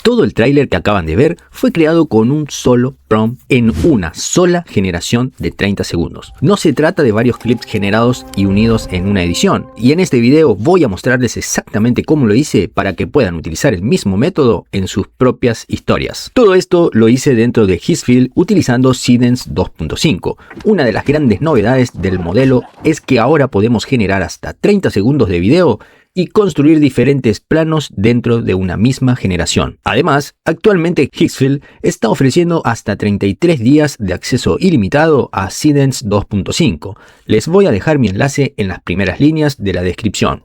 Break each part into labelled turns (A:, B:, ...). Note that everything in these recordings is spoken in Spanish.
A: Todo el tráiler que acaban de ver fue creado con un solo prompt en una sola generación de 30 segundos. No se trata de varios clips generados y unidos en una edición, y en este video voy a mostrarles exactamente cómo lo hice para que puedan utilizar el mismo método en sus propias historias. Todo esto lo hice dentro de Hizfield utilizando Seedance 2.5. Una de las grandes novedades del modelo es que ahora podemos generar hasta 30 segundos de video y construir diferentes planos dentro de una misma generación. Además, actualmente Hizfield está ofreciendo hasta 33 días de acceso ilimitado a Seedance 2.5. Les voy a dejar mi enlace en las primeras líneas de la descripción.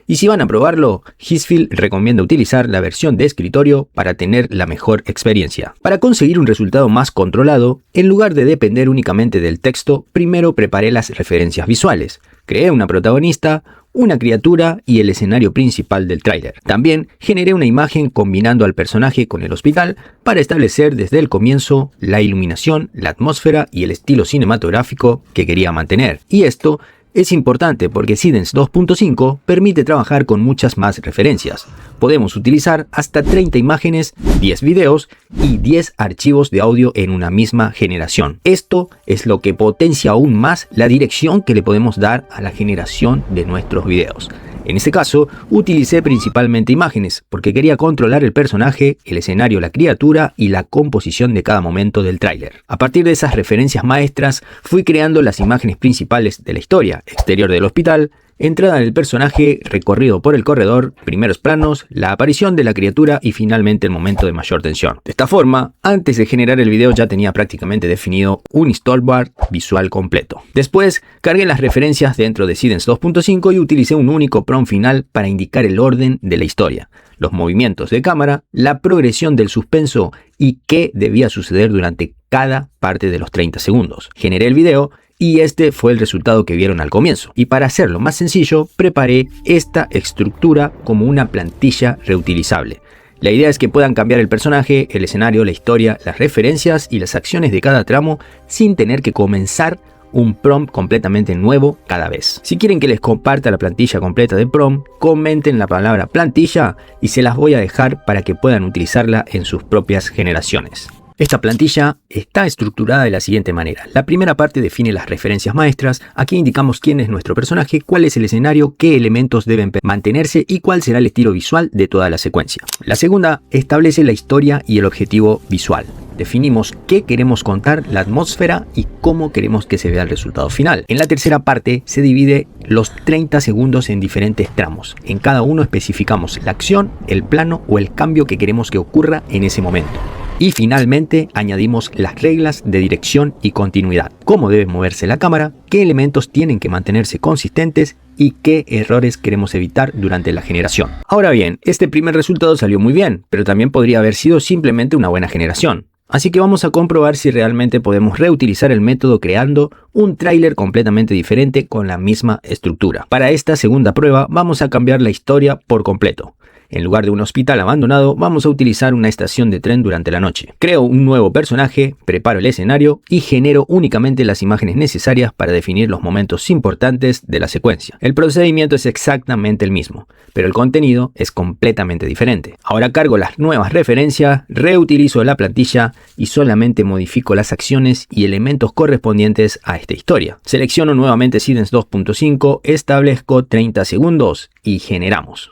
A: Y si van a probarlo, Hizfield recomienda utilizar la versión de escritorio para tener la mejor experiencia. Para conseguir un resultado más controlado, en lugar de depender únicamente del texto, primero preparé las referencias visuales. Creé una protagonista, una criatura y el escenario principal del tráiler. También generé una imagen combinando al personaje con el hospital para establecer desde el comienzo la iluminación, la atmósfera y el estilo cinematográfico que quería mantener. Y esto es importante porque Seedance 2.5 permite trabajar con muchas más referencias. Podemos utilizar hasta 30 imágenes, 10 videos y 10 archivos de audio en una misma generación. Esto es lo que potencia aún más la dirección que le podemos dar a la generación de nuestros videos. En este caso, utilicé principalmente imágenes, porque quería controlar el personaje, el escenario, la criatura y la composición de cada momento del tráiler. A partir de esas referencias maestras, fui creando las imágenes principales de la historia: exterior del hospital, entrada del personaje, recorrido por el corredor, primeros planos, la aparición de la criatura y finalmente el momento de mayor tensión. De esta forma, antes de generar el video ya tenía prácticamente definido un storyboard visual completo. Después, cargué las referencias dentro de Seedance 2.5 y utilicé un único prompt final para indicar el orden de la historia, los movimientos de cámara, la progresión del suspenso y qué debía suceder durante cada parte de los 30 segundos. Generé el video y este fue el resultado que vieron al comienzo. Y para hacerlo más sencillo, preparé esta estructura como una plantilla reutilizable. La idea es que puedan cambiar el personaje, el escenario, la historia, las referencias y las acciones de cada tramo sin tener que comenzar un prompt completamente nuevo cada vez. Si quieren que les comparta la plantilla completa de prompt, comenten la palabra plantilla y se las voy a dejar para que puedan utilizarla en sus propias generaciones. Esta plantilla está estructurada de la siguiente manera. La primera parte define las referencias maestras. Aquí indicamos quién es nuestro personaje, cuál es el escenario, qué elementos deben mantenerse y cuál será el estilo visual de toda la secuencia. La segunda establece la historia y el objetivo visual. Definimos qué queremos contar, la atmósfera y cómo queremos que se vea el resultado final. En la tercera parte se divide los 30 segundos en diferentes tramos. En cada uno especificamos la acción, el plano o el cambio que queremos que ocurra en ese momento. Y finalmente añadimos las reglas de dirección y continuidad, cómo debe moverse la cámara, qué elementos tienen que mantenerse consistentes y qué errores queremos evitar durante la generación. Ahora bien, este primer resultado salió muy bien, pero también podría haber sido simplemente una buena generación. Así que vamos a comprobar si realmente podemos reutilizar el método creando un tráiler completamente diferente con la misma estructura. Para esta segunda prueba vamos a cambiar la historia por completo. En lugar de un hospital abandonado, vamos a utilizar una estación de tren durante la noche. Creo un nuevo personaje, preparo el escenario y genero únicamente las imágenes necesarias para definir los momentos importantes de la secuencia. El procedimiento es exactamente el mismo, pero el contenido es completamente diferente. Ahora cargo las nuevas referencias, reutilizo la plantilla y solamente modifico las acciones y elementos correspondientes a esta historia. Selecciono nuevamente Seedance 2.5, establezco 30 segundos y generamos.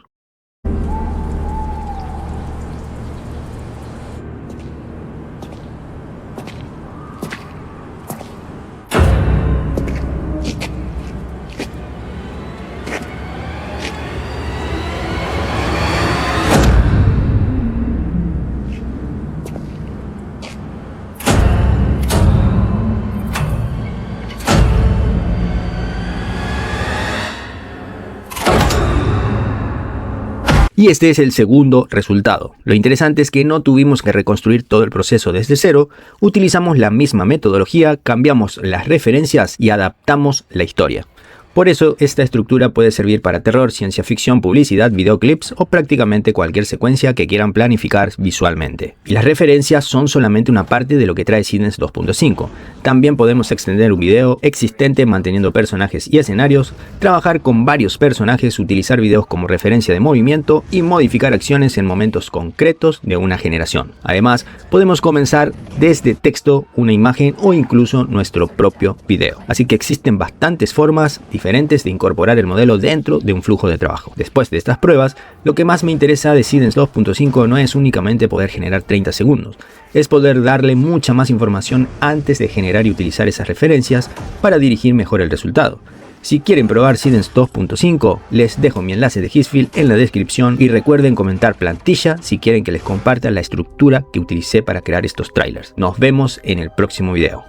A: Y este es el segundo resultado. Lo interesante es que no tuvimos que reconstruir todo el proceso desde cero, utilizamos la misma metodología, cambiamos las referencias y adaptamos la historia. Por eso, esta estructura puede servir para terror, ciencia ficción, publicidad, videoclips o prácticamente cualquier secuencia que quieran planificar visualmente. Y las referencias son solamente una parte de lo que trae Seedance 2.5. También podemos extender un video existente manteniendo personajes y escenarios, trabajar con varios personajes, utilizar videos como referencia de movimiento y modificar acciones en momentos concretos de una generación. Además, podemos comenzar desde texto, una imagen o incluso nuestro propio video. Así que existen bastantes formas diferentes de incorporar el modelo dentro de un flujo de trabajo. Después de estas pruebas, lo que más me interesa de Seedance 2.5 no es únicamente poder generar 30 segundos, es poder darle mucha más información antes de generar y utilizar esas referencias para dirigir mejor el resultado. Si quieren probar Seedance 2.5, les dejo mi enlace de Hizfield en la descripción y recuerden comentar plantilla si quieren que les comparta la estructura que utilicé para crear estos trailers. Nos vemos en el próximo video.